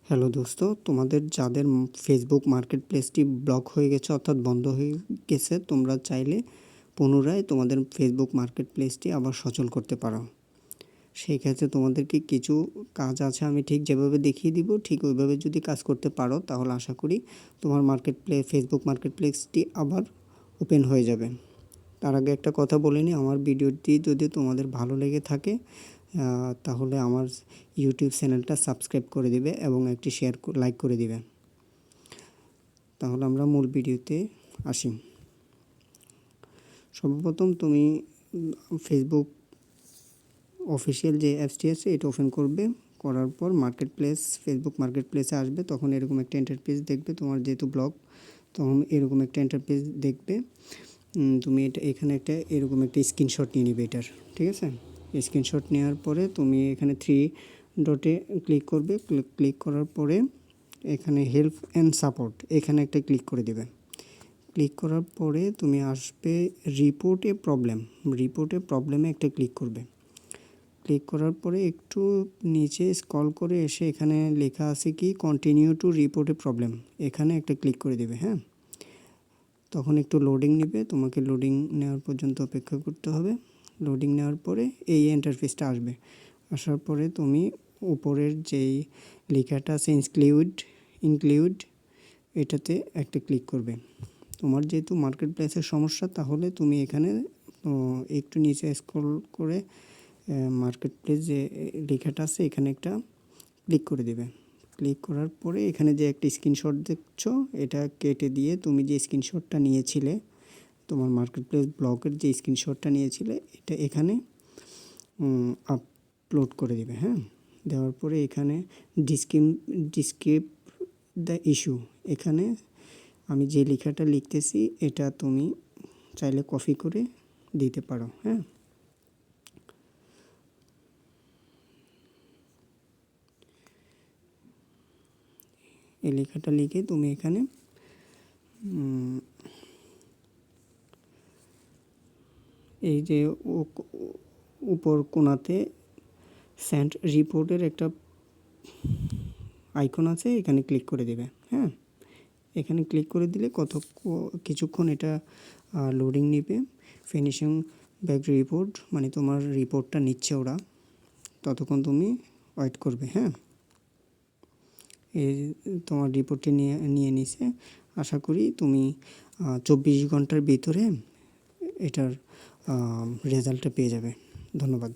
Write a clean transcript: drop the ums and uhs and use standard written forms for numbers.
Hello দোস্ত, তোমাদের যাদের ফেসবুক মার্কেট প্লেসটি ব্লক হয়ে গেছে অর্থাৎ বন্ধ হয়ে গেছে, তোমরা চাইলে পুনরায় তোমাদের ফেসবুক মার্কেট প্লেসটি আবার সচল করতে পারো। সেই ক্ষেত্রে তোমাদেরকে কিছু কাজ আছে, আমি ঠিক যেভাবে দেখিয়ে দিব ঠিক ওইভাবে যদি কাজ করতে পারো তাহলে আশা করি তোমার ফেসবুক মার্কেট প্লেসটি আবার ওপেন হয়ে যাবে। তার আগে একটা কথা বলে নিই, আমার ভিডিওটি যদি তোমাদের ভালো লেগে থাকে তাহলে আমার ইউটিউব চ্যানেলটা সাবস্ক্রাইব করে দিবে এবং একটি লাইক করে দিবে। তাহলে আমরা মূল ভিডিওতে আসি। সর্বপ্রথম তুমি ফেসবুক অফিসিয়াল যে অ্যাপসটি আছে এটা ওপেন করবে। করার পর ফেসবুক মার্কেট প্লেসে আসবে, তখন এরকম একটা ইন্টারফেস দেখবে। তোমার যেহেতু ব্লগ, তখন এরকম একটা ইন্টারফেস দেখবে। তুমি এখানে এরকম একটা স্ক্রিনশট নিয়ে নিবে এটার, ঠিক আছে? স্ক্রিনশট নেওয়ার পরে তুমি এখানে 3 ডটে ক্লিক করবে। ক্লিক করার পরে এখানে হেল্প অ্যান্ড সাপোর্ট এখানে একটা ক্লিক করে দেবে। ক্লিক করার পরে তুমি আসবে রিপোর্টে প্রবলেমে একটা ক্লিক করবে। ক্লিক করার পরে একটু নিচে স্ক্রল করে এসে এখানে লেখা আছে কি continue to report A problem, এখানে একটা ক্লিক করে দেবে। হ্যাঁ, তখন একটু লোডিং নেবে, তোমাকে লোডিং নেওয়ার পর্যন্ত অপেক্ষা করতে হবে। লোডিং নেওয়ার পরে এই ইন্টারফেসটা আসবে। আসার পরে তুমি উপরের যেই লেখাটা আছে ইনক্লুড এটাতে একটা ক্লিক করবে। তোমার যেহেতু মার্কেট প্লেসের সমস্যা, তাহলে তুমি এখানে একটু নিচে স্ক্রল করে মার্কেট প্লেস যে লেখাটা আছে এখানে একটা ক্লিক করে দেবে। ক্লিক করার পরে এখানে যে একটা স্ক্রিনশট দেখছো, এটা কেটে দিয়ে তুমি যে স্ক্রিনশটটা নিয়েছিলে, তোমার মার্কেট প্লেস ব্লকের যে স্ক্রিনশটটা নিয়েছিলে, এটা এখানে আপলোড করে দেবে। হ্যাঁ, দেওয়ার পরে এখানে ডিসক্রিপ দ্য ইস্যু, এখানে আমি যে লেখাটা লিখতেছি এটা তুমি চাইলে কপি করে দিতে পারো। হ্যাঁ, এই লেখাটা লিখে তুমি এখানে এই যে উপর কোণাতে সেন্ড রিপোর্টের একটা আইকন আছে, এখানে ক্লিক করে দেবে। হ্যাঁ, এখানে ক্লিক করে দিলে কিছুক্ষণ এটা লোডিং নেবে। ফিনিশিং ব্যাক রিপোর্ট মানে তোমার রিপোর্টটা নিচ্ছে ওরা, ততক্ষণ তুমি ওয়েট করবে। হ্যাঁ, এই তোমার রিপোর্টটি নিয়ে নিছে। আশা করি তুমি 24 ঘন্টার ভিতরে এটার রেজাল্টটা পেয়ে যাবে। ধন্যবাদ।